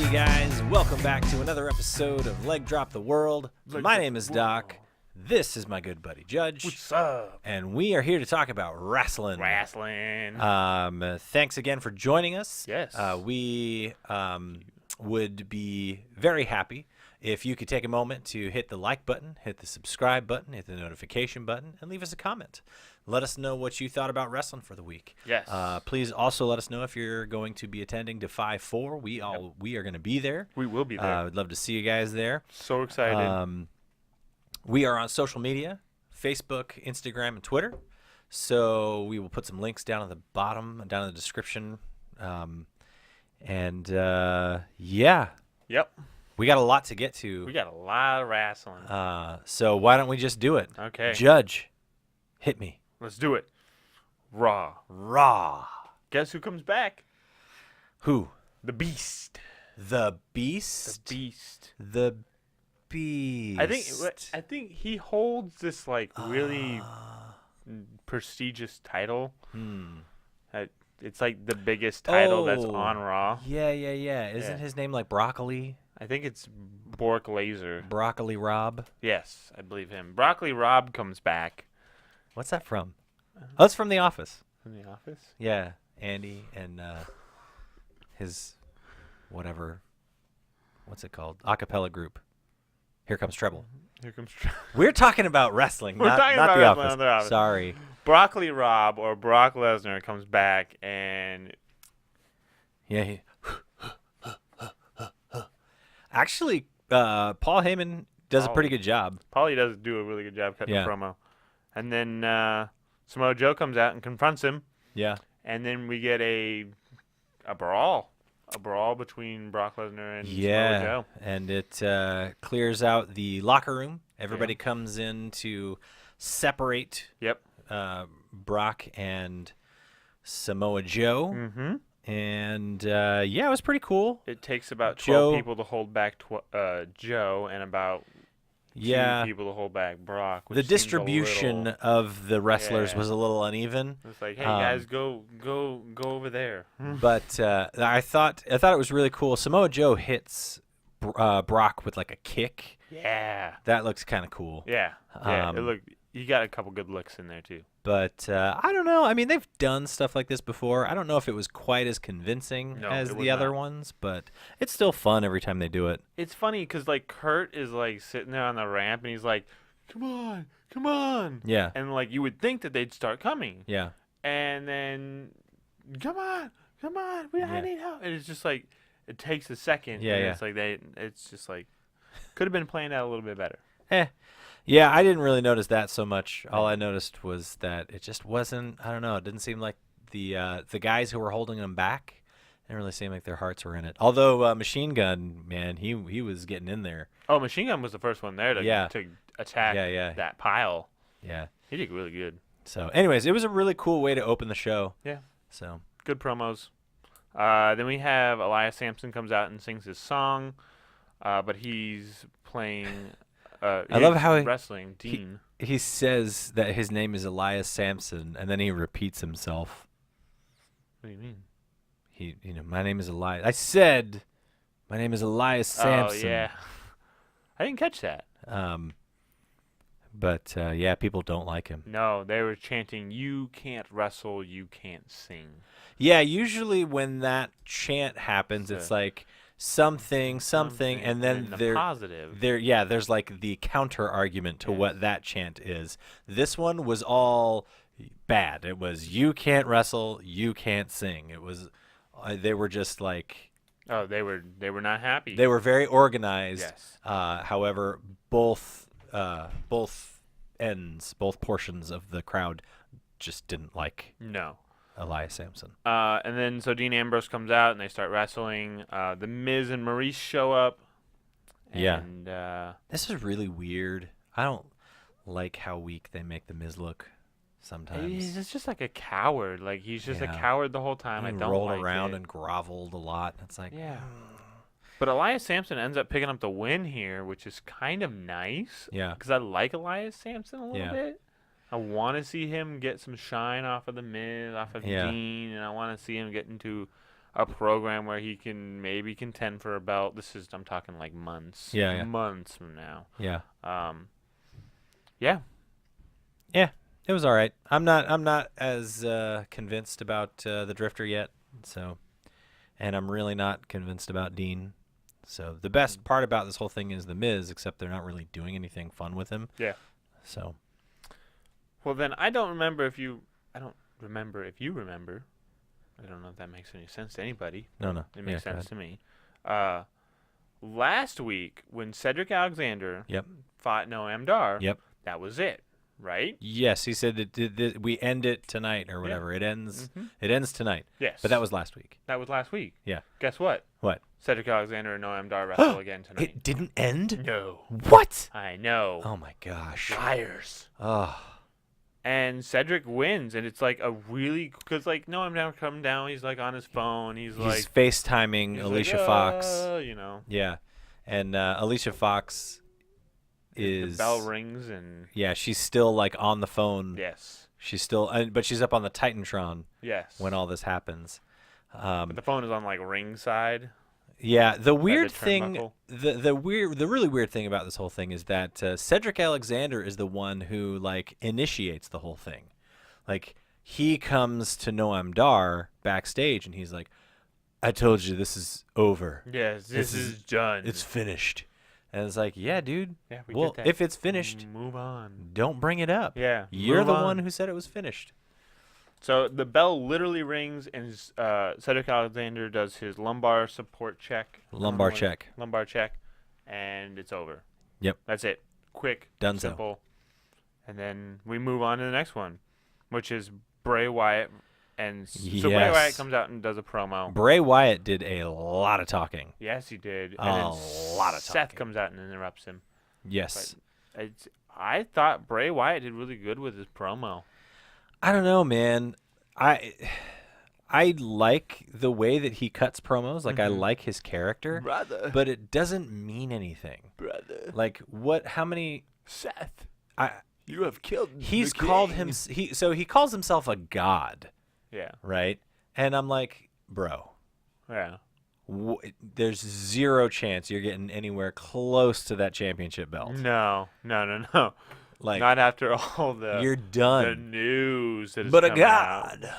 you guys? Welcome back to another episode of Leg Drop the World. My name is Doc. This is my good buddy Judge. What's up? And we are here to talk about wrestling. Thanks again for joining us. Yes. We would be very happy if you could take a moment to hit the like button, hit the subscribe button, hit the notification button, and leave us a comment. Let us know what you thought about wrestling for the week. Yes. Please also let us know if you're going to be attending to 5-4. We are going to be there. We will be there. I'd love to see you guys there. So excited. We are on social media, Facebook, Instagram, and Twitter. So we will put some links down at the bottom, down in the description. Yeah. Yep. We got a lot to get to. We got a lot of wrestling. So why don't we just do it? Okay. Judge, hit me. Let's do it. Raw. Guess who comes back? Who? The Beast. The Beast? The Beast. The Beast. I think he holds this like really prestigious title. It's like the biggest title that's on Raw. Yeah. Isn't his name like Broccoli? I think it's Bork Laser. Broccoli Rob? Yes, I believe him. Broccoli Rob comes back. What's that from? Oh, it's from The Office. From The Office? Yeah, Andy and his whatever. What's it called? Acapella group. Here Comes Treble. Here comes Treble. We're talking about wrestling, not The Office. Sorry. Broccoli Rob or Brock Lesnar comes back and yeah. Actually, Paul Heyman does a pretty good job. Paulie does do a really good job cutting a promo. And then Samoa Joe comes out and confronts him. Yeah. And then we get a brawl. A brawl between Brock Lesnar and Samoa Joe. And it clears out the locker room. Everybody comes in to separate Brock and Samoa Joe. Mm-hmm. And, it was pretty cool. It takes about 12 people to hold back Joe and about 2 people to hold back Brock. The distribution of the wrestlers was a little uneven. It's like, hey, guys, go over there. But I thought it was really cool. Samoa Joe hits Brock with like a kick. Yeah. That looks kind of cool. Yeah. You got a couple good looks in there, too. But I don't know. I mean, they've done stuff like this before. I don't know if it was quite as convincing as the other ones, but it's still fun every time they do it. It's funny because, like, Kurt is, like, sitting there on the ramp, and he's like, come on. Yeah. And, like, you would think that they'd start coming. Yeah. And then, come on, I need help. And it's just, like, it takes a second. Yeah, and it's like it's just, like, could have been playing out a little bit better. Yeah, I didn't really notice that so much. All I noticed was that it just wasn't, I don't know, it didn't seem like the guys who were holding them back, didn't really seem like their hearts were in it. Although Machine Gun, man, he was getting in there. Oh, Machine Gun was the first one there to attack that pile. Yeah. He did really good. So, anyways, it was a really cool way to open the show. Yeah. So. Good promos. Then we have Elias Sampson comes out and sings his song, but he's playing... I love how wrestling Dean. He says that his name is Elias Sampson, and then he repeats himself. What do you mean? My name is Elias. I said, my name is Elias Sampson. Oh yeah, I didn't catch that. But people don't like him. No, they were chanting, "You can't wrestle, you can't sing." Yeah, usually when that chant happens, it's like. Something, and then there's like the counter argument to what that chant is. This one was all bad. It was you can't wrestle, you can't sing. It was they were just like they were not happy. They were very organized. Yes. However, both portions of the crowd just didn't like Elias Sampson. And then so Dean Ambrose comes out and they start wrestling. The Miz and Maurice show up. And, this is really weird. I don't like how weak they make the Miz look sometimes. He's just like a coward. Like he's just a coward the whole time. He I don't rolled like around it. and groveled a lot. It's like But Elias Sampson ends up picking up the win here, which is kind of nice. Yeah. Because I like Elias Sampson a little bit. I want to see him get some shine off of the Miz, off of Dean, and I want to see him get into a program where he can maybe contend for a belt. I'm talking like months. Yeah. Months from now. Yeah. Yeah. Yeah. It was all right. I'm not as convinced about the Drifter yet. So, and I'm really not convinced about Dean. So the best part about this whole thing is the Miz, except they're not really doing anything fun with him. Yeah. So. Well, then I don't remember if you remember. I don't know if that makes any sense to anybody. No. It makes sense to me. Last week when Cedric Alexander fought Noam Dar, that was it, right? Yes, he said we end it tonight or whatever. It ends. It ends tonight. Yes, but that was last week. That was last week. Yeah. Guess what? What? Cedric Alexander and Noam Dar wrestle again tonight. It didn't end? No. What? I know. Oh my gosh. Liars. Oh. And Cedric wins, and it's like because like Noam Dar come down, he's like on his phone, he's like FaceTiming Alicia Fox. Yeah. And Alicia Fox the bell rings and she's still like on the phone. Yes. She's still, but she's up on the Titantron. Yes. When all this happens. But the phone is on like ringside. Yeah, the weird thing, the really weird thing about this whole thing is that Cedric Alexander is the one who like initiates the whole thing. Like he comes to Noam Dar backstage and he's like, "I told you this is over. Yes, this is done. It's finished." And it's like, "Yeah, dude. Yeah, well, get that. If it's finished, move on. Don't bring it up. Yeah, you're the one who said it was finished." So the bell literally rings, and Cedric Alexander does his lumbar support check. Lumbar check, and it's over. Yep. That's it. Quick, done, simple. And then we move on to the next one, which is Bray Wyatt. And so Bray Wyatt comes out and does a promo. Bray Wyatt did a lot of talking. Yes, he did. And a lot of Seth talking. comes out and interrupts him. Yes. But I thought Bray Wyatt did really good with his promo. I don't know, man. I like the way that he cuts promos. Like I like his character, brother. But it doesn't mean anything, brother. Like what? How many? Seth, you have killed. He's called him. He calls himself a god. Yeah. Right. And I'm like, bro. Yeah. There's zero chance you're getting anywhere close to that championship belt. No. Like not after all the you're done. The news that is but a god. Out.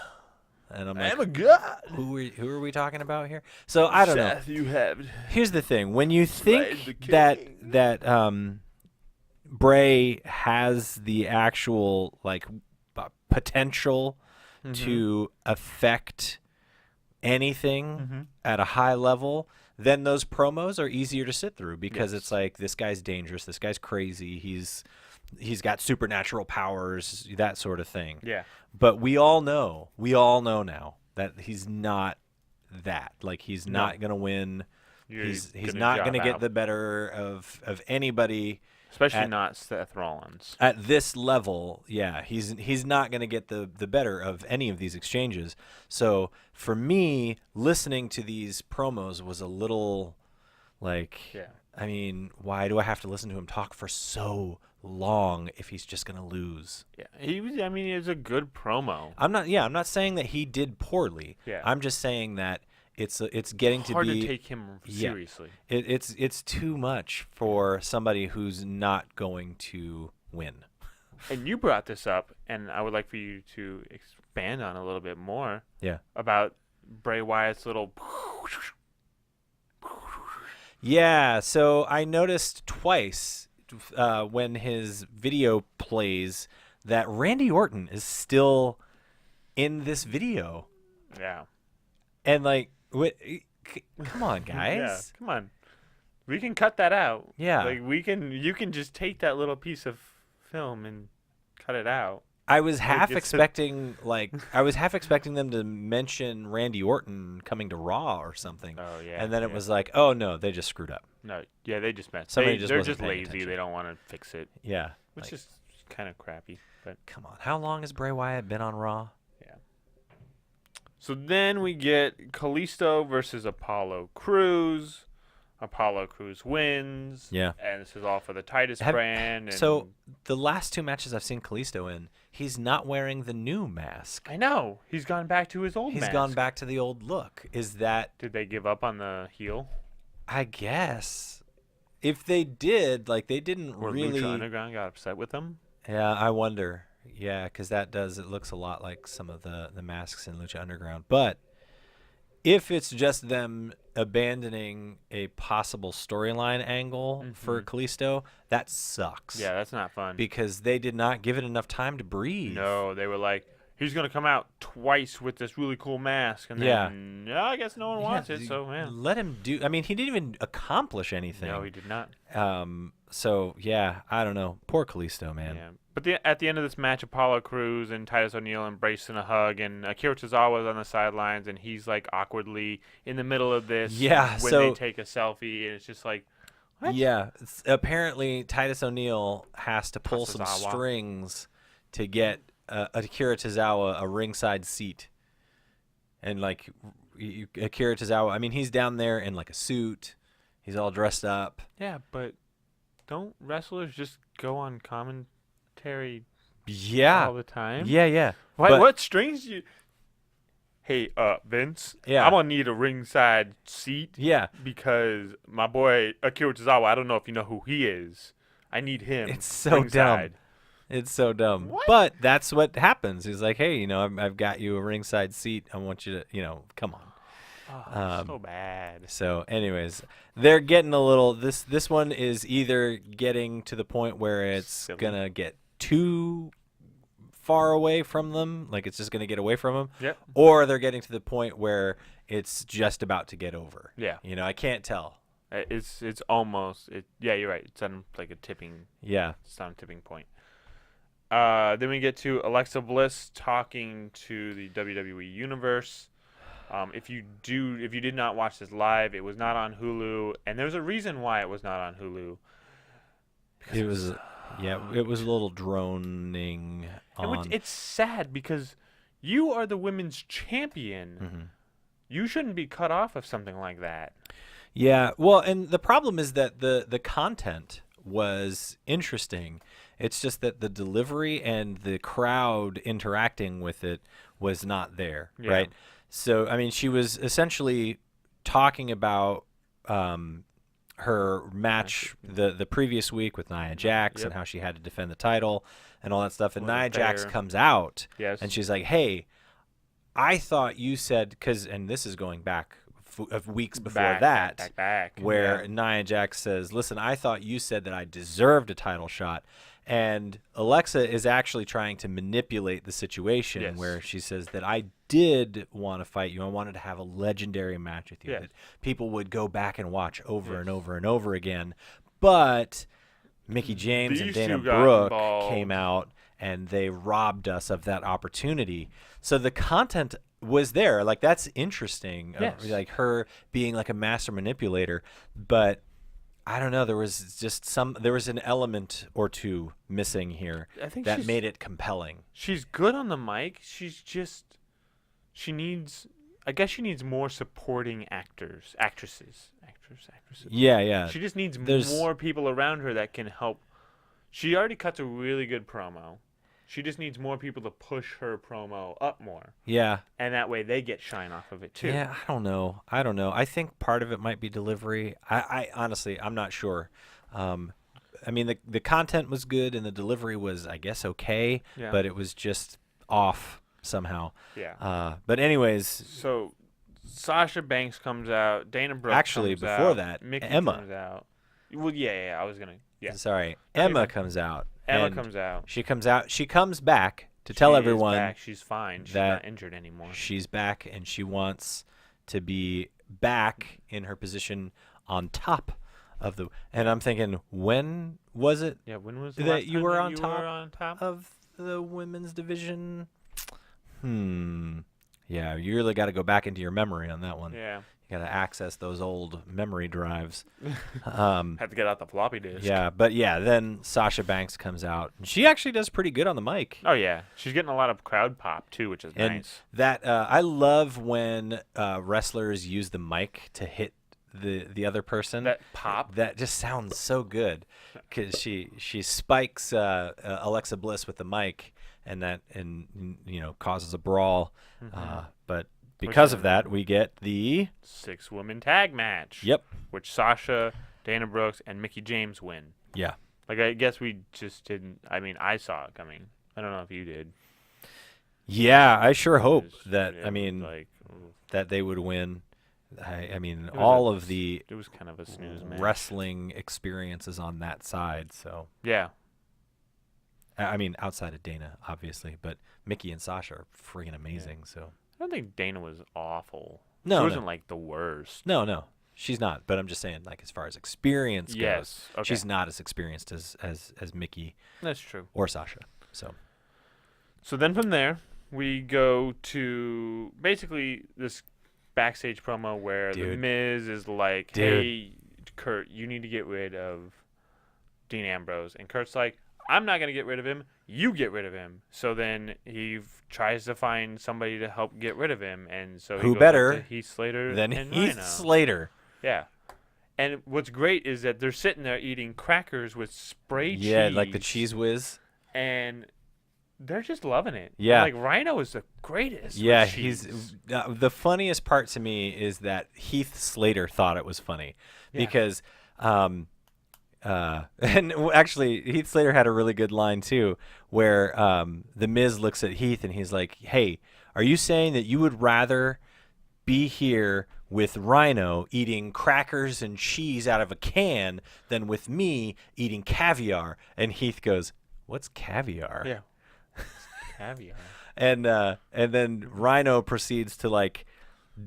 And I'm like, I'm a god. Who are we talking about here? So I don't know. Seth, you have. Here's the thing: when you think that Bray has the actual like potential to affect anything at a high level, then those promos are easier to sit through because it's like, this guy's dangerous, this guy's crazy, he's got supernatural powers, that sort of thing. Yeah. But we all know now that he's not that. Like he's not gonna win. He's not gonna get the better of anybody. Especially not Seth Rollins. At this level, yeah, he's not going to get the better of any of these exchanges. So for me, listening to these promos was a little like, I mean, why do I have to listen to him talk for so long if he's just going to lose? Yeah, it was a good promo. I'm not saying that he did poorly. Yeah. I'm just saying that it's getting hard to be to take him seriously. It's too much for somebody who's not going to win. And you brought this up, and I would like for you to expand on a little bit more. Yeah. About Bray Wyatt's little. Yeah. So I noticed twice when his video plays that Randy Orton is still in this video. Yeah. And like. Come on, guys. Yeah, come on. We can cut that out. Yeah. Like you can just take that little piece of film and cut it out. I was half expecting them to mention Randy Orton coming to Raw or something. Oh yeah. And then it was like, oh no, they just screwed up. No, yeah, they just messed. They're just lazy. Attention. They don't want to fix it. Yeah. Which is kind of crappy. But come on, how long has Bray Wyatt been on Raw? So then we get Kalisto versus Apollo Crews. Apollo Crews wins. Yeah. And this is all for the Titus brand. And so the last 2 matches I've seen Kalisto in, he's not wearing the new mask. I know. He's gone back to his old mask. He's gone back to the old look. Is that... Did they give up on the heel? I guess. If they did, like, they didn't or really... Lucha Underground got upset with them? Yeah, I wonder. Yeah, because it looks a lot like some of the masks in Lucha Underground. But if it's just them abandoning a possible storyline angle for Kalisto, that sucks. Yeah, that's not fun. Because they did not give it enough time to breathe. No, they were like, he's going to come out twice with this really cool mask. And then, no, I guess no one wants it, so, man. Let him do... I mean, he didn't even accomplish anything. No, he did not. So, yeah, I don't know. Poor Kalisto, man. Yeah. But at the end of this match, Apollo Crews and Titus O'Neil embrace in a hug, and Akira Tozawa's on the sidelines, and he's, like, awkwardly in the middle of this when they take a selfie, and it's just like, what? Yeah. Apparently, Titus O'Neil has to pull some strings to get Akira Tozawa a ringside seat. And, like, Akira Tozawa, I mean, he's down there in, like, a suit. He's all dressed up. Yeah, but don't wrestlers just go on commentary all the time? Yeah. What strings do you... Hey, Vince, yeah. I'm going to need a ringside seat. Yeah. Because my boy Akira Tozawa, I don't know if you know who he is. I need him. It's so ringside. Dumb. It's so dumb. What? But that's what happens. He's like, hey, I've got you a ringside seat. I want you to, come on. Oh, so bad. So, anyways, they're getting a little. This one is either getting to the point where it's gonna get too far away from them, like it's just gonna get away from them. Yep. Or they're getting to the point where it's just about to get over. Yeah. I can't tell. It's almost. Yeah, you're right. It's on like a tipping. Yeah. It's on a tipping point. Then we get to Alexa Bliss talking to the WWE Universe. If you did not watch this live, it was not on Hulu, and there's a reason why it was not on Hulu. It was a little droning. It's sad because you are the women's champion. Mm-hmm. You shouldn't be cut off of something like that. Yeah, well, and the problem is that the content was interesting. It's just that the delivery and the crowd interacting with it was not there, right? So, I mean, she was essentially talking about her match the previous week with Nia Jax and how she had to defend the title and all that stuff. And Nia Jax comes out and she's like, hey, I thought you said, and this is going back of weeks before back, where Nia Jax says, listen, I thought you said that I deserved a title shot. And Alexa is actually trying to manipulate the situation where she says that I did want to fight you. I wanted to have a legendary match with you that people would go back and watch over and over and over again. But Mickie James and Dana Brooke came out and they robbed us of that opportunity. So the content was there. Like, that's interesting. Like her being like a master manipulator. But I don't know. There was an element or two missing here that made it compelling. She's good on the mic. She needs more supporting actresses. Yeah. She just needs more people around her that can help. She already cuts a really good promo. She just needs more people to push her promo up more. Yeah. And that way they get shine off of it too. Yeah, I don't know. I think part of it might be delivery. I honestly, I'm not sure. I mean, the content was good and the delivery was, I guess, okay, but it was just off somehow. Yeah. But anyways. So Sasha Banks comes out. Dana Brooke actually, comes before out, that, Mickie Emma comes out. Well, yeah. I was gonna. Yeah. Sorry, Emma comes out. Emma comes out. She comes out. She comes back to tell everyone back. She's fine. She's not injured anymore. She's back, and she wants to be back in her position on top of the. And I'm thinking, when was it? Yeah, when was the that last you time were that on you top were on top of the women's division? Yeah, you really got to go back into your memory on that one. Yeah. You got to access those old memory drives. Have to get out the floppy disk. Yeah, but then Sasha Banks comes out. She actually does pretty good on the mic. Oh, yeah. She's getting a lot of crowd pop, too, which is nice. That I love when wrestlers use the mic to hit the other person. That pop. That just sounds so good, because she spikes Alexa Bliss with the mic, and causes a brawl. But because of that, we get the 6-woman tag match. Yep. Which Sasha, Dana Brooks, and Mickie James win. Yeah. Like, I guess we just didn't. I mean, I saw it coming. I don't know if you did. Yeah, I sure hope that. Yeah, I mean, that they would win. I mean, all of the it was kind of a snooze match. Wrestling experiences on that side. So yeah. I mean, outside of Dana, obviously, but Mickie and Sasha are freaking amazing. Yeah. So I don't think Dana was awful. No, she wasn't like the worst. No, she's not. But I'm just saying, like, as far as experience goes, okay. she's not as experienced as Mickie. That's true. Or Sasha. So then from there, we go to basically this backstage promo where The Miz is like, hey, Kurt, you need to get rid of Dean Ambrose. And Kurt's like, I'm not going to get rid of him. You get rid of him. So then he tries to find somebody to help get rid of him. And so who better to Heath Slater than and Heath Rhino. Slater? Yeah. And what's great is that they're sitting there eating crackers with spray cheese. Yeah, like the Cheese Whiz. And they're just loving it. Yeah. And like, Rhino is the greatest. Yeah, he's the funniest part to me is that Heath Slater thought it was funny because and actually Heath Slater had a really good line too, where the Miz looks at Heath and he's like, "Hey, are you saying that you would rather be here with Rhino eating crackers and cheese out of a can than with me eating caviar?" And Heath goes, "What's caviar?" Yeah. Caviar. And then Rhino proceeds to like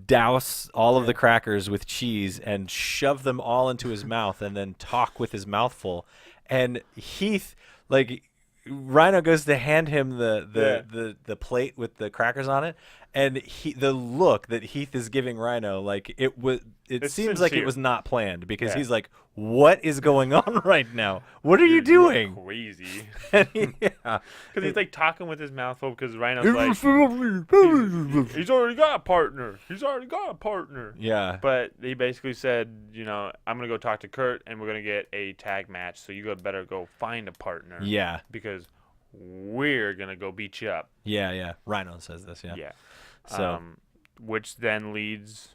douse all of the crackers with cheese and shove them all into his mouth and then talk with his mouth full. And Heath, like, Rhino goes to hand him the plate with the crackers on it, and the look that Heath is giving Rhino, like, it seems sincere. like it was not planned, because he's like, "What is going on right now? What are you doing?" Crazy. Yeah, because he's like talking with his mouth full, because Rhino's like, he's already got a partner. Yeah. But he basically said, I'm gonna go talk to Kurt, and we're gonna get a tag match. So you better go find a partner. Yeah. Because we're gonna go beat you up. Yeah. Rhino says this. Yeah. Yeah. So, which then leads,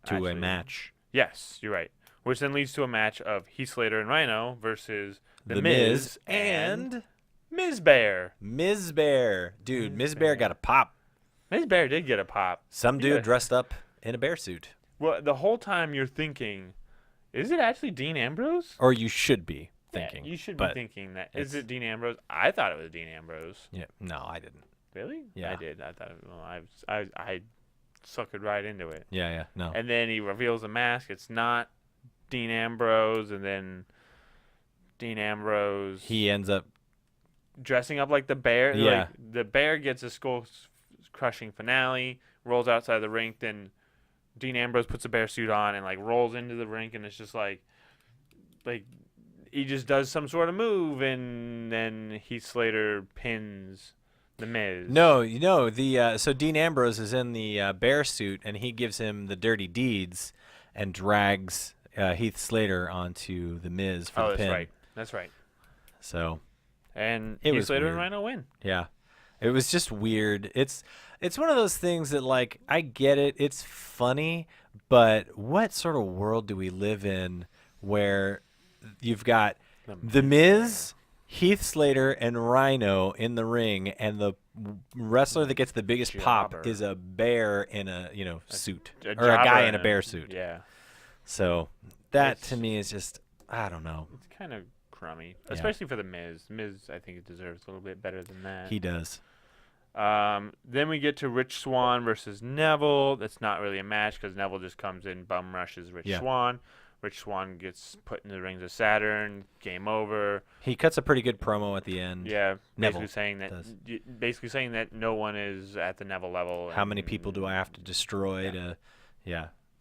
to a match. Yes, you're right. Which then leads to a match of Heath Slater and Rhino versus The Miz and Miz Bear. Miz Bear. Dude, Miz Bear got a pop. Miz Bear did get a pop. Some dude dressed up in a bear suit. Well, the whole time you're thinking, is it actually Dean Ambrose? Or you should be thinking. Yeah, you should be thinking that. Is it Dean Ambrose? I thought it was Dean Ambrose. Yeah. No, I didn't. Really? Yeah. I did. I thought I suckered right into it. Yeah. No. And then he reveals the mask. It's not Dean Ambrose, and then Dean Ambrose. He ends up dressing up like the bear. Yeah. Like, the bear gets a skull-crushing finale, rolls outside the ring, then Dean Ambrose puts a bear suit on and like rolls into the ring, and it's just like he just does some sort of move, and then Heath Slater pins The Miz. No, so Dean Ambrose is in the bear suit, and he gives him the dirty deeds and drags Heath Slater onto The Miz for the pin. That's right. So, and Heath Slater weird. and Rhino win. Yeah. It was just weird. It's one of those things that, like, I get it. It's funny, but what sort of world do we live in where you've got The Miz, Heath Slater, and Rhino in the ring, and the wrestler that gets the biggest pop is a bear in a suit, or a guy in a bear suit. Yeah. So that to me is just, I don't know. It's kind of crummy, especially for The Miz. Miz, I think, it deserves a little bit better than that. He does. Then we get to Rich Swann versus Neville. That's not really a match because Neville just comes in, bum rushes Rich Swann. Rich Swann gets put in the rings of Saturn. Game over. He cuts a pretty good promo at the end. Yeah, Neville basically saying that no one is at the Neville level. How many people do I have to destroy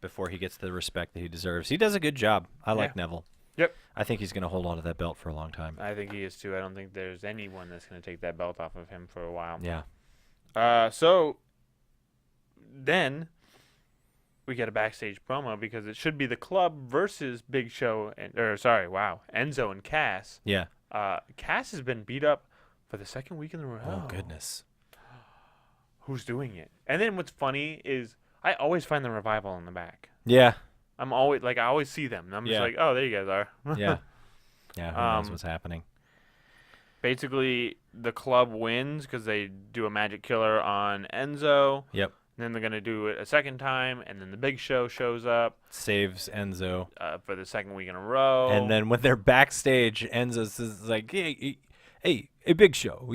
before he gets the respect that he deserves? He does a good job. I like Neville. Yep. I think he's going to hold on to that belt for a long time. I think he is too. I don't think there's anyone that's going to take that belt off of him for a while. Yeah. So then we get a backstage promo because it should be the Club versus Big Show Enzo and Cass. Yeah. Cass has been beat up for the second week in a row. Oh goodness. Who's doing it? And then what's funny is I always find the Revival in the back. Yeah. I always see them. And I'm just like, oh, there you guys are. Yeah. Yeah. Who knows what's happening? Basically, the Club wins because they do a magic killer on Enzo. Yep. Then they're going to do it a second time, and then the Big Show shows up. Saves Enzo. For the second week in a row. And then when they're backstage, Enzo's like, hey, Big Show,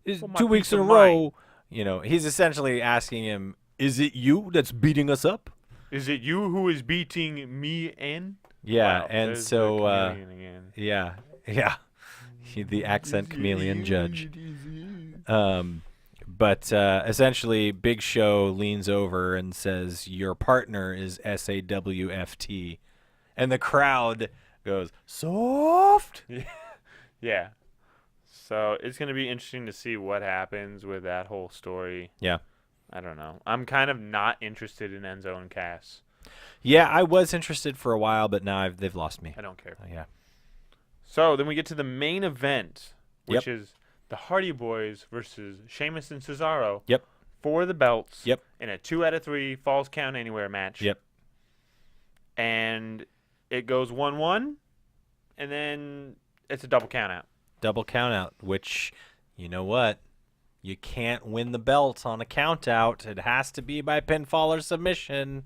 it's 2 weeks in a row. You know, he's essentially asking him, is it you that's beating us up? Is it you who is beating me in? Yeah, wow, and so, yeah. The accent chameleon judge. But essentially, Big Show leans over and says, your partner is SAWFT. And the crowd goes, soft? Yeah. So it's going to be interesting to see what happens with that whole story. Yeah. I don't know. I'm kind of not interested in Enzo and Cass. Yeah, I was interested for a while, but now they've lost me. I don't care. Yeah. So then we get to the main event, which is the Hardy Boys versus Sheamus and Cesaro. Yep. For the belts. Yep. In a 2 out of 3 Falls Count Anywhere match. Yep. And it goes 1-1, and then it's a double count out. Double count out, which, you know what? You can't win the belt on a count out. It has to be by pinfall or submission.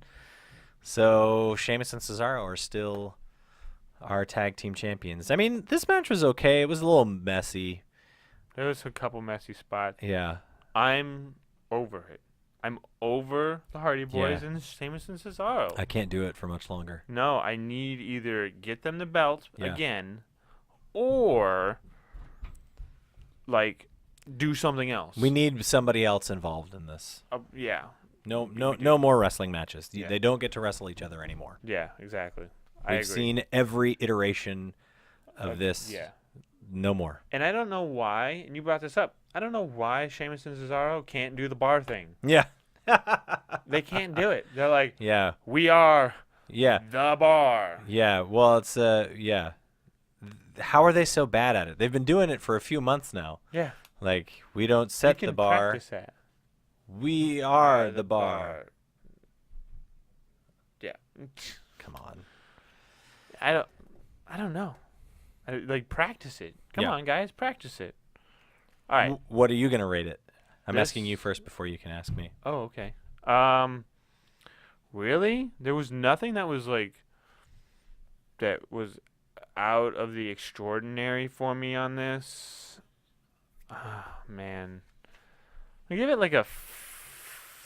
So Sheamus and Cesaro are still our tag team champions. I mean, this match was okay. It was a little messy. There was a couple messy spots. Yeah. I'm over it. I'm over the Hardy Boys and Sheamus and Cesaro. I can't do it for much longer. No, I need either get them the belt again or, like, do something else. We need somebody else involved in this. Yeah. No more wrestling matches. Yeah. They don't get to wrestle each other anymore. Yeah, exactly. We've seen every iteration of this. Yeah. No more. And I don't know why, and you brought this up, I don't know why Sheamus and Cesaro can't do the bar thing. Yeah. They can't do it. They're like, we are the bar. Yeah, well, it's, how are they so bad at it? They've been doing it for a few months now. Yeah. Like, we don't set the bar. Practice that. We are the bar. Yeah. Come on. I don't know. Like, practice it. Come on, guys, practice it. All right. What are you going to rate it? I'm asking you first before you can ask me. Oh, okay. Really? There was nothing that was out of the extraordinary for me on this. Man. I give it like a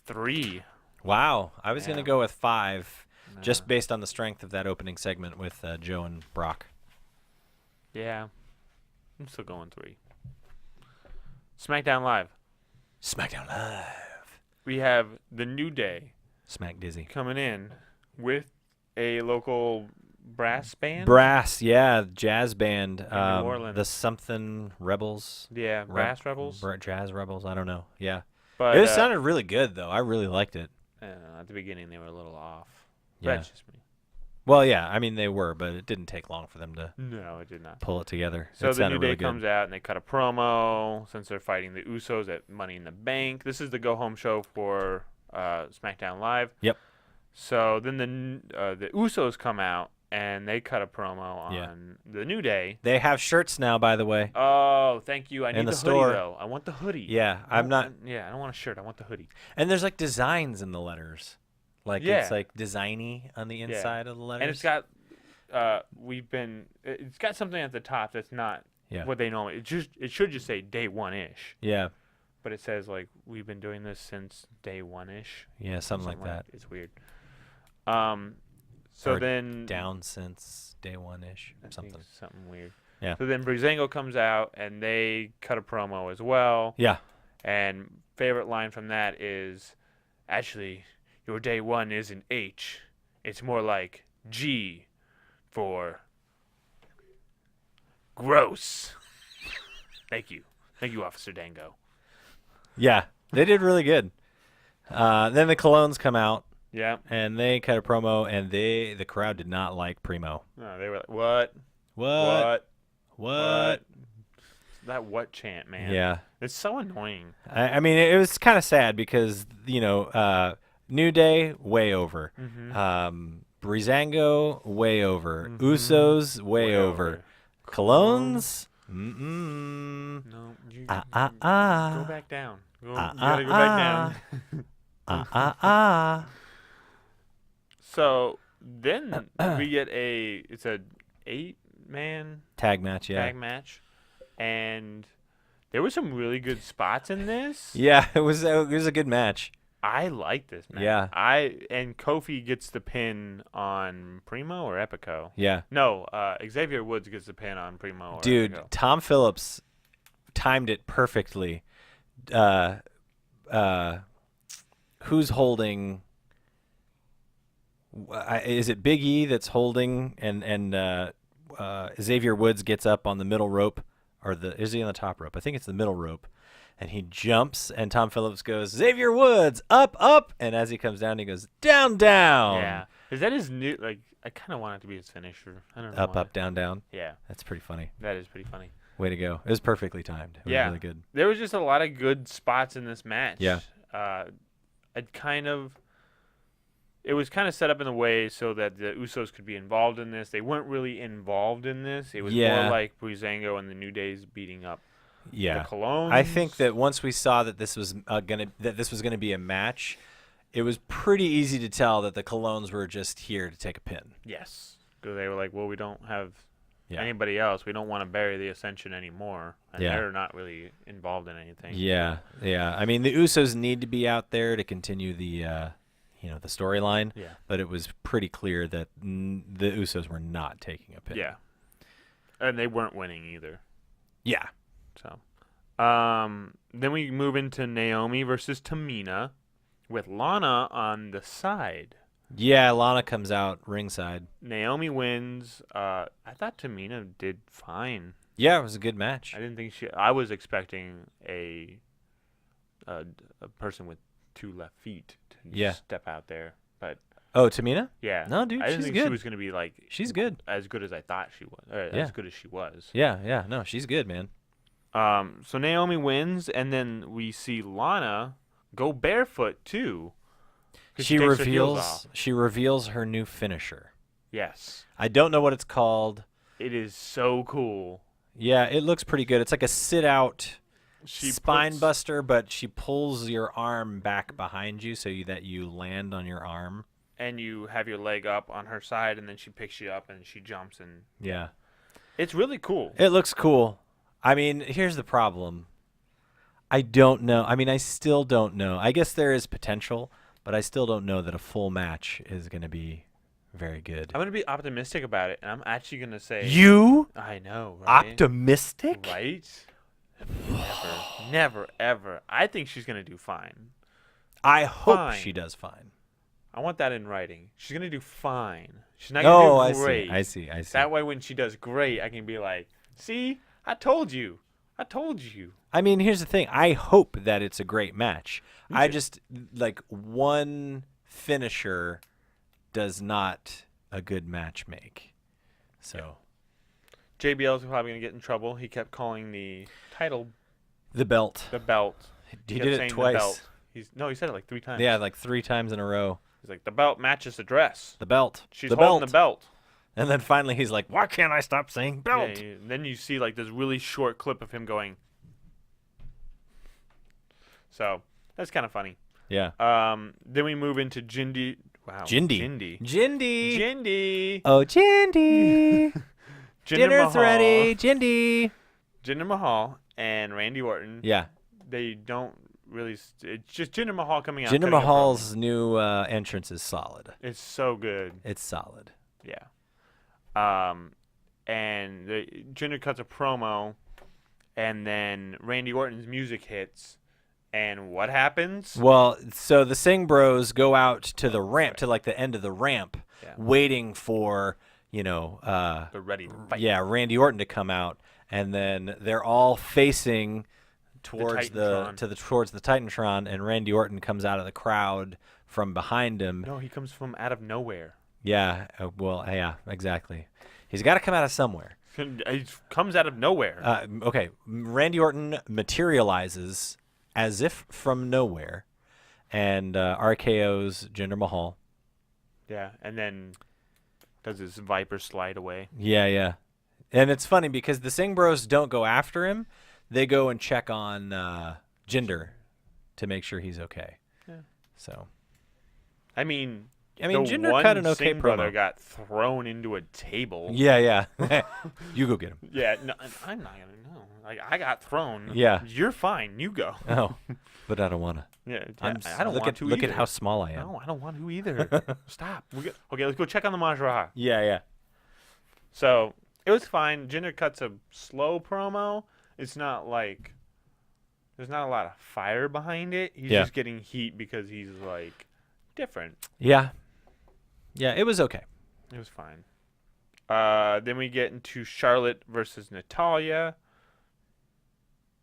3. Wow. I was going to go with 5, just based on the strength of that opening segment with Joe and Brock. Yeah. I'm still going 3. SmackDown Live. SmackDown Live. We have the New Day. Smack Dizzy. Coming in with a local brass band. Jazz band. In New Orleans. The something Rebels. Yeah, Brass Rebels. Jazz Rebels. I don't know. Yeah. But it sounded really good, though. I really liked it. I don't know, at the beginning, they were a little off. Yeah. That's just me. Well, yeah. I mean, they were, but it didn't take long for them to No, it did not. pull it together. So it the New Day really comes out, and they cut a promo since they're fighting the Usos at Money in the Bank. This is the go-home show for SmackDown Live. Yep. So then the Usos come out, and they cut a promo on the New Day. They have shirts now, by the way. Oh, thank you. I need the store. hoodie, though. I want the hoodie. Yeah, I don't want a shirt. I want the hoodie. And there's, like, designs in the letters. Like, it's, like, designy on the inside of the letters. And it's got it's got something at the top that's not what they normally. It should just say day 1-ish. Yeah. But it says, like, we've been doing this since day 1-ish. Yeah, something like that. It's weird. So or then down since day 1-ish or something. Something weird. Yeah. So then Breezango comes out and they cut a promo as well. Yeah. And favorite line from that is, actually, your day 1 isn't H. It's more like G for gross. Thank you. Thank you, Officer Dango. Yeah. They did really good. Then the Colognes come out. Yeah. And they cut a promo, and the crowd did not like Primo. No, they were like, what? That what chant, man? Yeah. It's so annoying. I mean, it was kind of sad because, New Day, way over. Breezango, way over. Usos, way over. Colognes, No, you go back down. You gotta go back down. So then we get it's a 8-man tag match, yeah. And there were some really good spots in this. Yeah, it was a good match. I like this match. Yeah. And Kofi gets the pin on Primo or Epico. Yeah. No, Xavier Woods gets the pin on Primo or Dude, Epico. Tom Phillips timed it perfectly. Who's holding? Is it Big E that's holding? And Xavier Woods gets up on the middle rope, or is he on the top rope? I think it's the middle rope. And he jumps, and Tom Phillips goes, Xavier Woods, up, up. And as he comes down, he goes, down, down. Yeah. Is that his new, I kind of want it to be his finisher. I don't know. Up, up, down, down. Yeah. That's pretty funny. That is pretty funny. Way to go. It was perfectly timed. It was really good. There was just a lot of good spots in this match. Yeah. It was kind of set up in a way so that the Usos could be involved in this. They weren't really involved in this. It was more like Breezango and the New Days beating up the Colognes. I think that once we saw that this was gonna be a match, it was pretty easy to tell that the Colognes were just here to take a pin. Yes, because they were like, well, we don't have anybody else. We don't want to bury the Ascension anymore, and they're not really involved in anything. Yeah, yeah. I mean, the Usos need to be out there to continue the the storyline. Yeah. But it was pretty clear that the Usos were not taking a pin. Yeah. And they weren't winning either. Yeah. So, then we move into Naomi versus Tamina with Lana on the side. Yeah, Lana comes out ringside. Naomi wins. I thought Tamina did fine. Yeah, it was a good match. I didn't think I was expecting a person with 2 left feet to step out there, but Tamina? Yeah. No, dude, I didn't she's think good. she was going to be she's good. As good as I thought she was. Or as good as she was. Yeah, yeah. No, she's good, man. So Naomi wins, and then we see Lana go barefoot too. She reveals her new finisher. Yes. I don't know what it's called. It is so cool. Yeah, it looks pretty good. It's like a sit-out spine buster, but she pulls your arm back behind you so that you land on your arm. And you have your leg up on her side, and then she picks you up, and she jumps. And yeah. It's really cool. It looks cool. I mean, here's the problem. I don't know. I mean, I still don't know. I guess there is potential, but I still don't know that a full match is going to be very good. I'm going to be optimistic about it, and I'm actually going to say... You? I know, right? Optimistic? Right? Never, ever. I think she's going to do fine. I hope she does fine. I want that in writing. She's going to do fine. She's not going to do great. I see. That way when she does great, I can be like, see? I told you. I mean, here's the thing. I hope that it's a great match. I just, one finisher does not a good match make. So. JBL's probably going to get in trouble. He kept calling the title. The belt. The belt. He did it twice. He said it like 3 times. Yeah, like 3 times in a row. He's like, the belt matches the dress. The belt. She's holding the belt. And then finally he's like, why can't I stop saying belt? Yeah, then you see like this really short clip of him going. So that's kind of funny. Yeah. Then we move into Jindy. Wow. Jindy. Oh, Jindy. Dinner's ready. Jindy. Jinder Mahal and Randy Orton. Yeah. They don't really. It's just Jinder Mahal coming out. Jinder Mahal's new entrance is solid. It's so good. It's solid. Yeah. And Jinder cuts a promo, and then Randy Orton's music hits, and what happens? Well, so the Singh Bros go out to the ramp, to like the end of the ramp, waiting for, they're ready to fight. Yeah, Randy Orton to come out, and then they're all facing towards the Titantron, and Randy Orton comes out of the crowd from behind him. No, he comes from out of nowhere. Yeah, yeah, exactly. He's got to come out of somewhere. He comes out of nowhere. Okay, Randy Orton materializes as if from nowhere, and RKO's Jinder Mahal. Yeah, and then does his Viper slide away. Yeah. And it's funny because the Singh Bros don't go after him. They go and check on Jinder to make sure he's okay. Yeah. So. I mean, Jinder cut an okay Singh promo. brother got thrown into a table. Yeah. You go get him. Yeah, no, I'm not going to know. Like, I got thrown. Yeah. You're fine. You go. Oh, but I don't want to. Yeah, I don't want to Look either. at how small I am. No, I don't want to either. Stop. Okay, let's go check on the Maharaja. Yeah. So, it was fine. Jinder cuts a slow promo. It's not like there's not a lot of fire behind it. He's just getting heat because he's like different. Yeah, it was okay. It was fine. Then we get into Charlotte versus Natalya.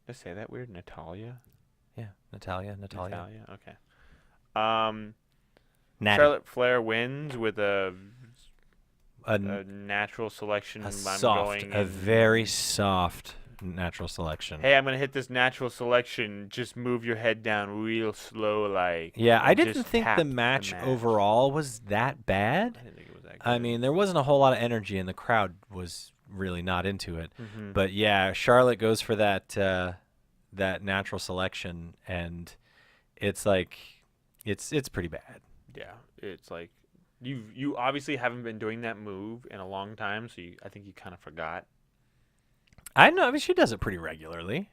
Did I say that weird? Natalya? Yeah, Natalya. Okay. Natty. Charlotte Flair wins with a natural selection. A very soft natural selection. Hey, I'm gonna hit this natural selection. Just move your head down real slow, like. Yeah, I didn't think the match overall was that bad. I didn't think it was that good. I mean, there wasn't a whole lot of energy, and the crowd was really not into it. Mm-hmm. But yeah, Charlotte goes for that natural selection, and it's like it's pretty bad. Yeah, it's like you obviously haven't been doing that move in a long time, so I think you kind of forgot. I know. I mean, she does it pretty regularly.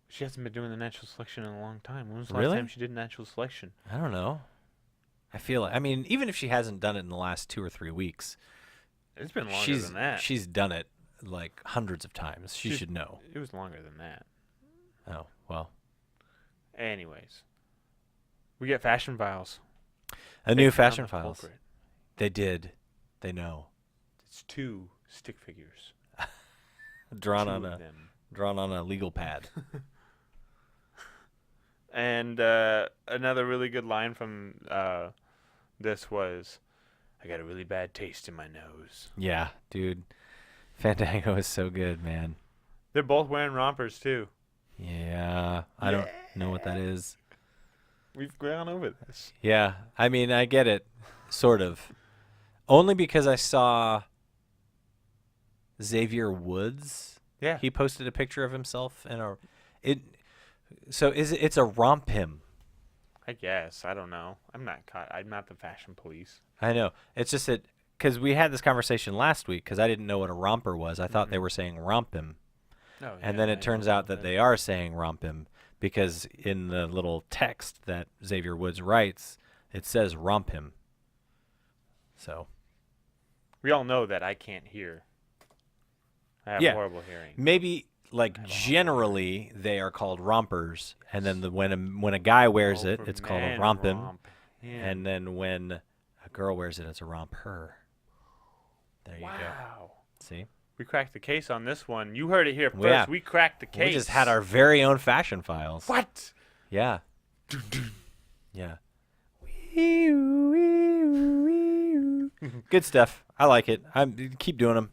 She hasn't been doing the natural selection in a long time. When was the Really? last time she did natural selection? I don't know. I feel like, I mean, even if she hasn't done it in the last 2 or 3 weeks, it's been longer than that. She's done it like hundreds of times. She should know. It was longer than that. Oh, well. Anyways, we get Fashion Files. A new Fashion Files. They did. They know. It's 2 stick figures. Drawn on a legal pad. And another really good line from this was, "I got a really bad taste in my nose." Yeah, dude. Fandango is so good, man. They're both wearing rompers too. Yeah, I don't know what that is. We've gone over this. Yeah, I mean, I get it, sort of. Only because I saw Xavier Woods. Yeah. He posted a picture of himself in it's a romp him. I guess. I don't know. I'm not the fashion police. I know. It's just that because we had this conversation last week because I didn't know what a romper was. I thought they were saying romp him. Oh, And then it turns out that they are saying romp him because in the little text that Xavier Woods writes, it says romp him. So. We all know that I can't hear. I have horrible hearing. Maybe, like, generally, they are called rompers, and then when a guy wears it, it's called a romp him, and then when a girl wears it, it's a romp her. There you go. Wow. See? We cracked the case on this one. You heard it here first. Yeah. We cracked the case. We just had our very own Fashion Files. What? Yeah. Yeah. Good stuff. I like it. Keep doing them.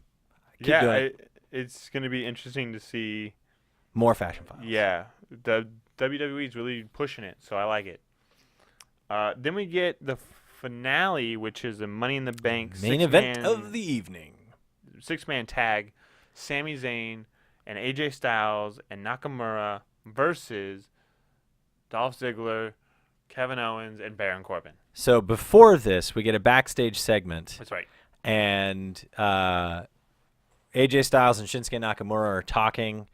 Keep doing it. It's going to be interesting to see more Fashion Files. Yeah, the WWE is really pushing it, so I like it. Then we get the finale, which is a Money in the Bank main event of the evening. 6-man tag, Sami Zayn and AJ Styles and Nakamura versus Dolph Ziggler, Kevin Owens, and Baron Corbin. So before this, we get a backstage segment. That's right. And AJ Styles and Shinsuke Nakamura are talking.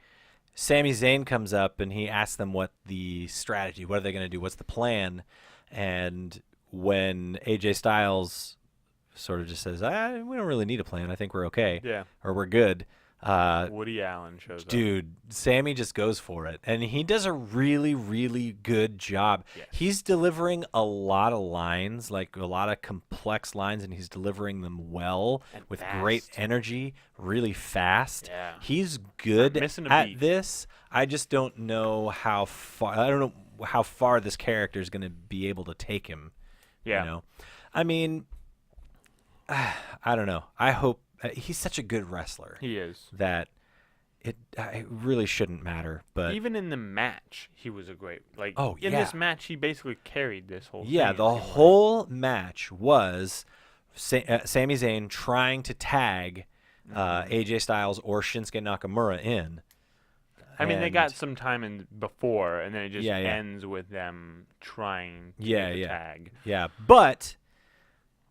Sami Zayn comes up and he asks them what the strategy, what are they going to do, what's the plan? And when AJ Styles sort of just says, we don't really need a plan, I think we're okay, or we're good, Woody Allen shows up. Dude, Sammy just goes for it, and he does a really, really good job. Yes. He's delivering a lot of lines, like a lot of complex lines, and he's delivering them well And with fast. great energy, really fast. Yeah. He's good missing a at beat. this. I just don't know how far. I don't know how far this character is going to be able to take him. Yeah. You know, I mean, I don't know. I hope he's such a good wrestler. He is. That it really shouldn't matter. But Even in the match, he was a great. Like, Oh, in yeah. this match, he basically carried this whole thing. yeah, it the seemed like. whole match was Sami Zayn trying to tag AJ Styles or Shinsuke Nakamura in. I mean, they And- got some time in before, and then it just Yeah, yeah. ends with them trying to Yeah, get the yeah. tag. Yeah, but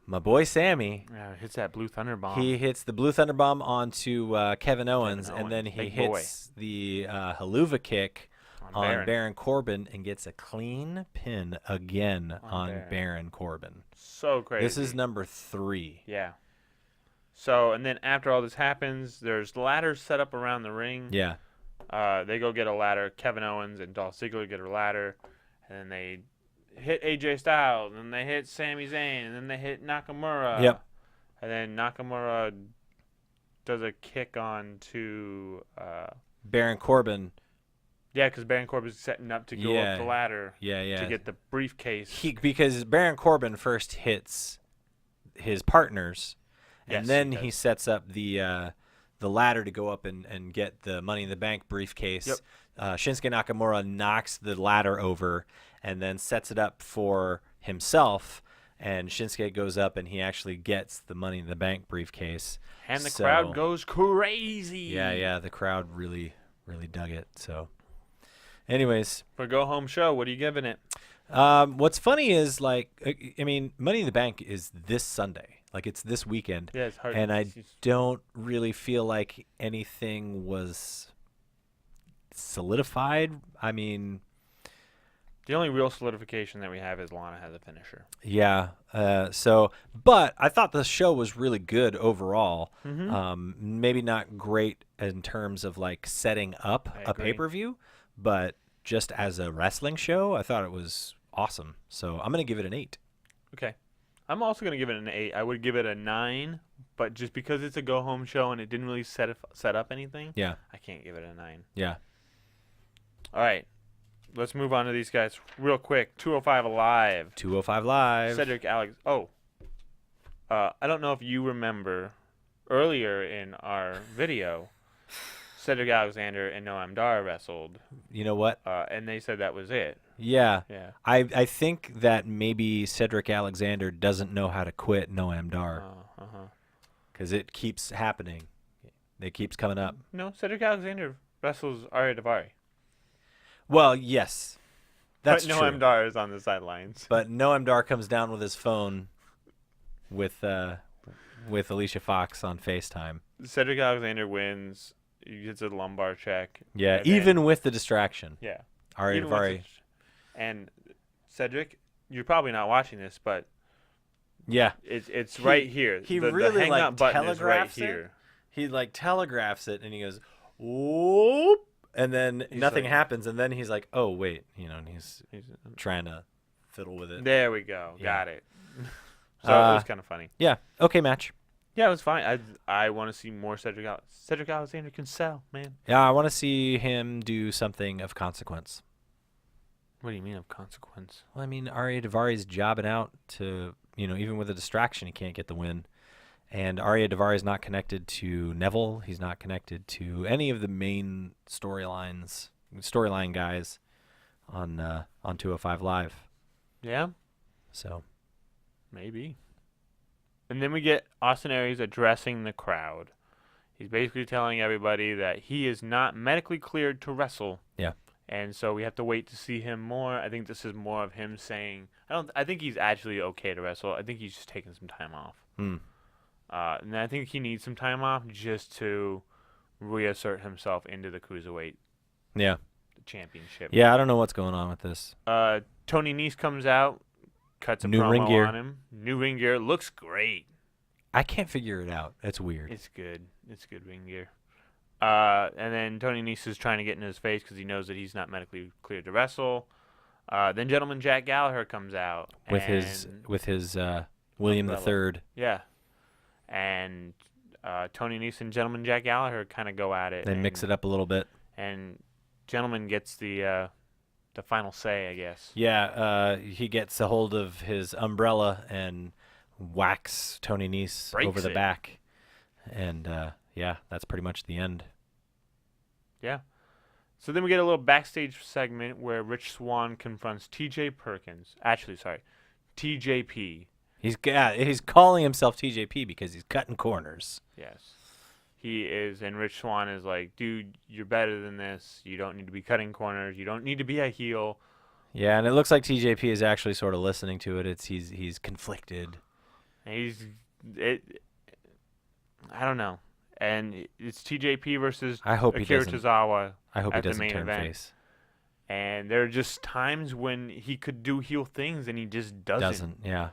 my boy Sammy, Yeah, hits that blue thunder bomb. he hits the Blue Thunder Bomb onto Kevin Owens, Owens, and then he big boy. hits the Haluva kick on Baron. Baron Corbin and gets a clean pin again on Baron. Baron Corbin. So crazy. This is number 3. Yeah. So, and then after all this happens, there's ladders set up around the ring. Yeah. They go get a ladder. Kevin Owens and Dolph Ziggler get a ladder, and then they hit AJ Styles, and then they hit Sami Zayn, and then they hit Nakamura. Yep. And then Nakamura does a kick on to Baron Corbin. yeah, because Baron Corbin's setting up to go Yeah. up the ladder Yeah. to get the briefcase. Because Baron Corbin first hits his partners, and Yes, then he he does. sets up the ladder to go up and get the Money in the Bank briefcase. Yep. Shinsuke Nakamura knocks the ladder over and then sets it up for himself, and Shinsuke goes up and he actually gets the Money in the Bank briefcase. And the So- crowd goes crazy. Yeah, the crowd really, really dug it. So, anyways, For Go Home Show, what are you giving it? what's funny is, like, I mean, Money in the Bank is this Sunday. Like, it's this weekend. Yeah, it's hard. And I it's- don't really feel like anything was solidified. I mean, the only real solidification that we have is Lana has a finisher. yeah. But I thought the show was really good overall. Mm-hmm. Maybe not great in terms of, like, setting up I a agree. pay-per-view, but just as a wrestling show, I thought it was awesome. So I'm going to give it an 8. Okay. I'm also going to give it an 8. I would give it a 9, but just because it's a go home show and it didn't really set up anything, Yeah. I can't give it a 9. Yeah. All right. Let's move on to these guys real quick. 205 Live. 205 Live. Cedric Alex. Oh. I don't know if you remember earlier in our video, Cedric Alexander and Noam Dar wrestled, You know what? and they said that was it. Yeah. Yeah. I think that maybe Cedric Alexander doesn't know how to quit Noam Dar because it keeps happening. It keeps coming up. No, Cedric Alexander wrestles Arya Davari. Well, yes, that's but true. Noam Dar is on the sidelines. But Noam Dar comes down with his phone with Alicia Fox on FaceTime. Cedric Alexander wins. He gets a lumbar check. Yeah, and then- even with the distraction. yeah. Arya Even with Davari. the- And Cedric, you're probably not watching this, but Yeah. it's He- right here. he the really, hang like, up button is right telegraphs it. here. He like telegraphs it and he goes, whoop, and then He's nothing like- happens, and then he's like, oh wait, and he's He's- trying to fiddle with it. There we go. Yeah. Got it. So it was kind of funny. Yeah. Okay, match. Yeah, it was fine. I want to see more Cedric. Cedric Alexander can sell, man. Yeah, I want to see him do something of consequence. What do you mean of consequence? Well, I mean, Arya Davari's jobbing out to, even with a distraction, he can't get the win. And Arya Davari is not connected to Neville. He's not connected to any of the main storyline guys on 205 Live. Yeah, So, maybe. And then we get Austin Aries addressing the crowd. He's basically telling everybody that he is not medically cleared to wrestle. Yeah. And so we have to wait to see him more. I think this is more of him saying, I think he's actually okay to wrestle. I think he's just taking some time off. And I think he needs some time off just to reassert himself into the Cruiserweight yeah. Championship. Yeah, I don't know what's going on with this. Tony Nese comes out, cuts a New promo ring gear. on him. New ring gear. Looks great. I can't figure it out. It's weird. It's good. It's good ring gear. And then Tony Nese is trying to get in his face because he knows that he's not medically cleared to wrestle. Then Gentleman Jack Gallagher comes out with his William umbrella. III. Yeah, and Tony Nese and Gentleman Jack Gallagher kind of go at it. They mix it up a little bit. And Gentleman gets the final say, I guess. Yeah, he gets a hold of his umbrella and whacks Tony Nese Breaks over the it. back. And, yeah, that's pretty much the end. Yeah. So then we get a little backstage segment where Rich Swann confronts TJ Perkins. Actually, sorry, TJP. He's calling himself TJP because he's cutting corners. Yes. He is, and Rich Swann is like, dude, you're better than this. You don't need to be cutting corners. You don't need to be a heel. Yeah, and it looks like TJP is actually sort of listening to it. He's conflicted. And I don't know. And it's TJP versus I hope he Akira doesn't. Tozawa I hope he at the doesn't main turn event. face. And there are just times when he could do heel things and he just doesn't. Yeah.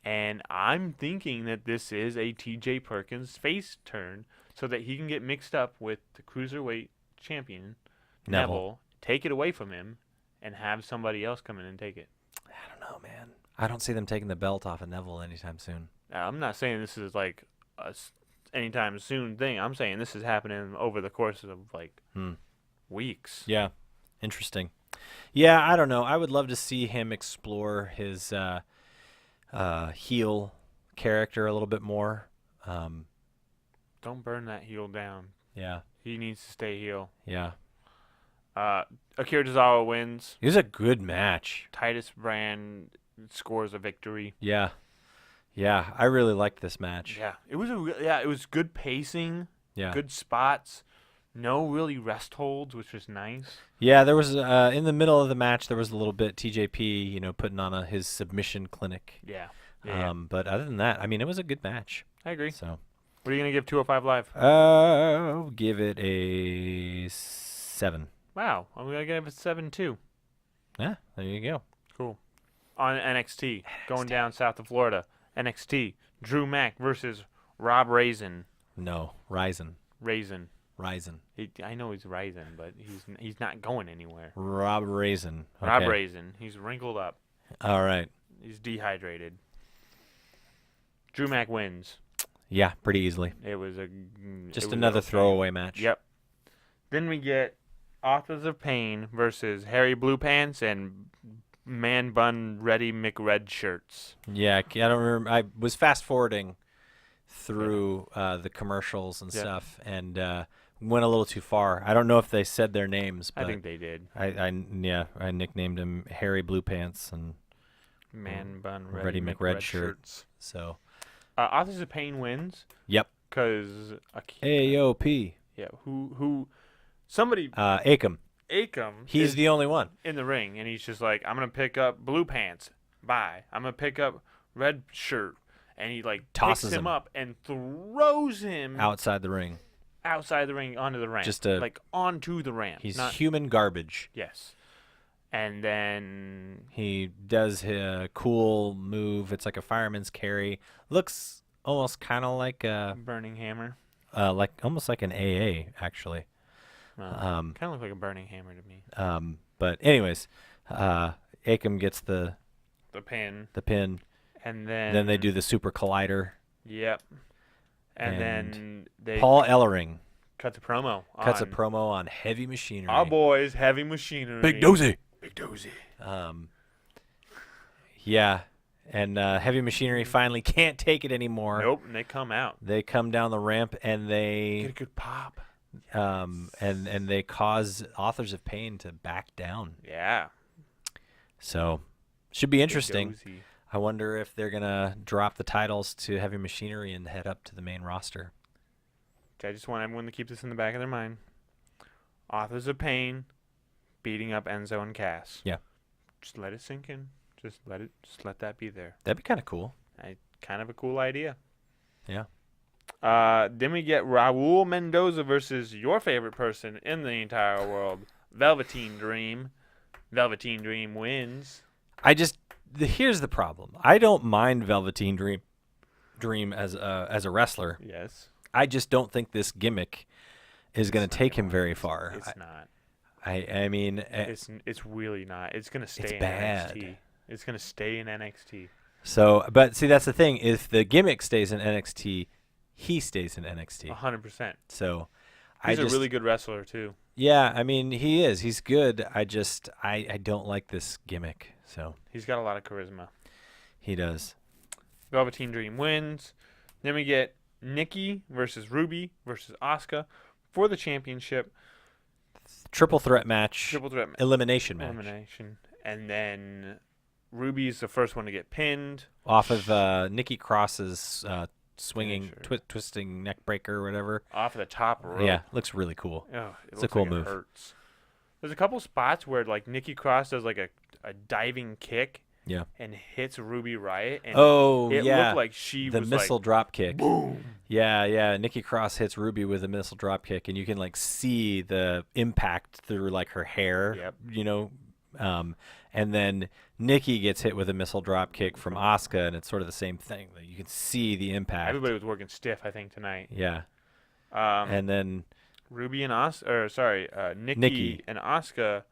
And I'm thinking that this is a TJ Perkins face turn so that he can get mixed up with the cruiserweight champion, Neville, take it away from him, and have somebody else come in and take it. I don't know, man. I don't see them taking the belt off of Neville anytime soon. I'm not saying this is like a anytime soon thing. I'm saying this is happening over the course of like weeks. Yeah. Interesting. Yeah, I don't know. I would love to see him explore his heel character a little bit more. Don't burn that heel down. Yeah. He needs to stay heel. Yeah. Akira Tozawa wins. It was a good match. Titus Brand scores a victory. Yeah. Yeah, I really liked this match. Yeah, it was good pacing. Yeah. Good spots. No really rest holds, which was nice. Yeah, there was in the middle of the match there was a little bit TJP, putting on his submission clinic. Yeah. But other than that, I mean, it was a good match. I agree. So, what are you gonna give 205 Live? I'll give it a 7. Wow, I'm gonna give it 7 too. Yeah, there you go. Cool. On NXT, going down south of Florida. NXT, Drew Mack versus Rob Raisin. No, Ryzen. Raisin. I know he's Raisin, but he's not going anywhere. Rob Raisin. Okay. Rob Raisin. He's wrinkled up. All right. He's dehydrated. Drew Mack wins. Yeah, pretty easily. It was another throwaway match. Yep. Then we get Authors of Pain versus Harry Blue Pants and Man Bun Ready McRed Shirts. Yeah, I don't remember. I was fast forwarding through the commercials and stuff, and went a little too far. I don't know if they said their names, but I think they did. I nicknamed him Harry Blue Pants and Man Bun Ready McRed Shirts. So Authors of Pain wins. Yep. Because AOP. Yeah. Who? Somebody. Akam. He's the only one in the ring, and he's just like, I'm gonna pick up Blue Pants. Bye. I'm gonna pick up Red Shirt, and he like tosses picks him up and throws him outside the ring. Outside the ring onto the ramp. Like onto the ramp. He's human garbage. Yes. And then he does a cool move. It's like a fireman's carry. Looks almost kind of like a burning hammer. Almost like an AA actually. Kind of look like a burning hammer to me. But anyways, Akam gets the pin. And then they do the super collider. Yep. And then Paul Ellering cuts a promo on Heavy Machinery. Our boys, Heavy Machinery. Big Dozy. Big Yeah. And Heavy Machinery finally can't take it anymore. Nope, and they come out. They come down the ramp and they get a good pop. And they cause Authors of Pain to back down. Yeah. So, should be interesting. I wonder if they're going to drop the titles to Heavy Machinery and head up to the main roster. I just want everyone to keep this in the back of their mind. Authors of Pain beating up Enzo and Cass. Yeah. Just let it sink in. Just let that be there. That'd be kind of cool. Kind of a cool idea. Yeah. Then we get Raul Mendoza versus your favorite person in the entire world, Velveteen Dream. Velveteen Dream wins. Here's the problem. I don't mind Velveteen Dream as a wrestler. Yes. I just don't think this gimmick is going to take him very far. It's not. I mean, it's really not. It's going to stay in bad. NXT. It's going to stay in NXT. So, but see, that's the thing. If the gimmick stays in NXT, he stays in NXT. 100%. So, he's a really good wrestler too. Yeah, I mean, he is. He's good. I don't like this gimmick. So he's got a lot of charisma. He does. Velveteen Dream wins. Then we get Nikki versus Ruby versus Asuka for the championship. Triple threat match. Elimination match. Elimination. And then Ruby's the first one to get pinned. Off of Nikki Cross's swinging, twisting neck breaker or whatever. Off of the top rope. Yeah, looks really cool. Oh, it's a cool move. It hurts. There's a couple spots where like Nikki Cross does like a diving kick. Yeah. And hits Ruby Riott. And it looked like she was the missile like, drop kick. Boom. Yeah. Nikki Cross hits Ruby with a missile drop kick, and you can like see the impact through like her hair. Yep. You know, and then Nikki gets hit with a missile drop kick from Asuka, and it's sort of the same thing. You can see the impact. Everybody was working stiff, I think, tonight. Yeah. And then Ruby and Nikki and Asuka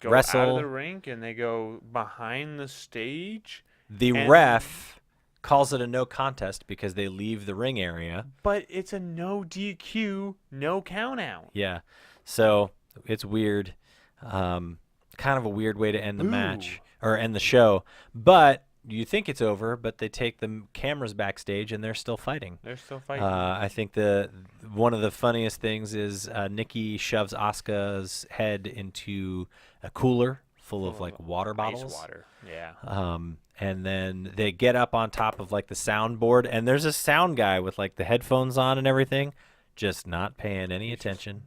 go wrestle out of the rink, and they go behind the stage. The ref calls it a no contest because they leave the ring area. But it's a no DQ, no count out. Yeah. So it's weird. Kind of a weird way to end the match or end the show. But you think it's over, but they take the cameras backstage and they're still fighting. I think one of the funniest things is Nikki shoves Asuka's head into a cooler full of like water bottles. Ice water. Yeah. And then they get up on top of like the soundboard, and there's a sound guy with like the headphones on and everything, just not paying any attention.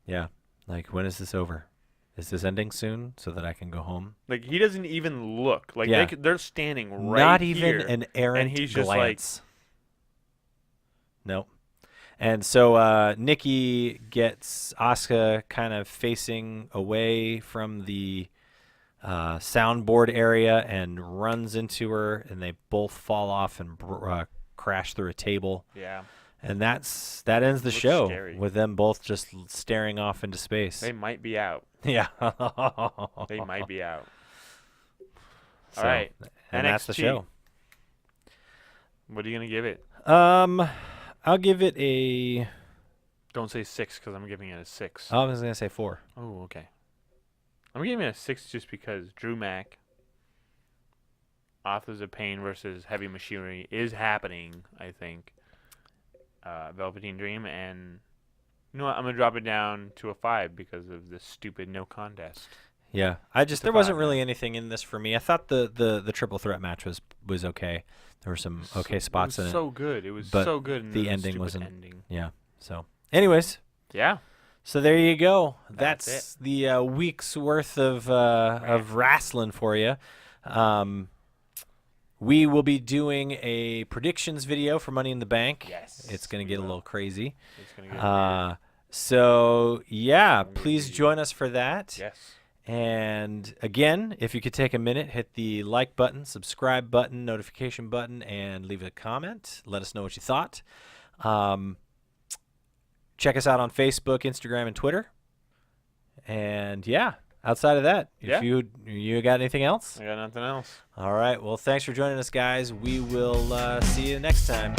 Yeah. Like, when is this over? Is this ending soon so that I can go home? Like, he doesn't even look. Like, they're standing right Not here, even an errant and he's glance. Just like, nope. And so Nikki gets Asuka kind of facing away from the soundboard area and runs into her, and they both fall off and crash through a table. Yeah. And that ends the show scary. with them both just staring off into space. They might be out. Yeah. They might be out. So, all right. And NXT. that's the show. What are you going to give it? I'll give it a... Don't say 6 because I'm giving it a 6. I was going to say 4. Oh, okay. I'm giving it a 6 just because Drew Mack, Authors of Pain versus Heavy Machinery is happening, I think. Velveteen Dream, and you know what? I'm going to drop it down to a 5 because of the stupid no contest. Yeah, there wasn't really anything in this for me. I thought the triple threat match was okay. There were some okay spots in it. It was so good. It was so good. And the ending wasn't. Ending. Yeah. So, anyways. Yeah. So there you go. That's the week's worth of wrestling for you. We will be doing a predictions video for Money in the Bank. Yes. It's going to get a little crazy. It's going to get weird. So, yeah, please join us for that. Yes. And, again, if you could take a minute, hit the like button, subscribe button, notification button, and leave a comment. Let us know what you thought. Check us out on Facebook, Instagram, and Twitter. And, yeah. Outside of that, if you got anything else? I got nothing else. All right. Well, thanks for joining us, guys. We will see you next time.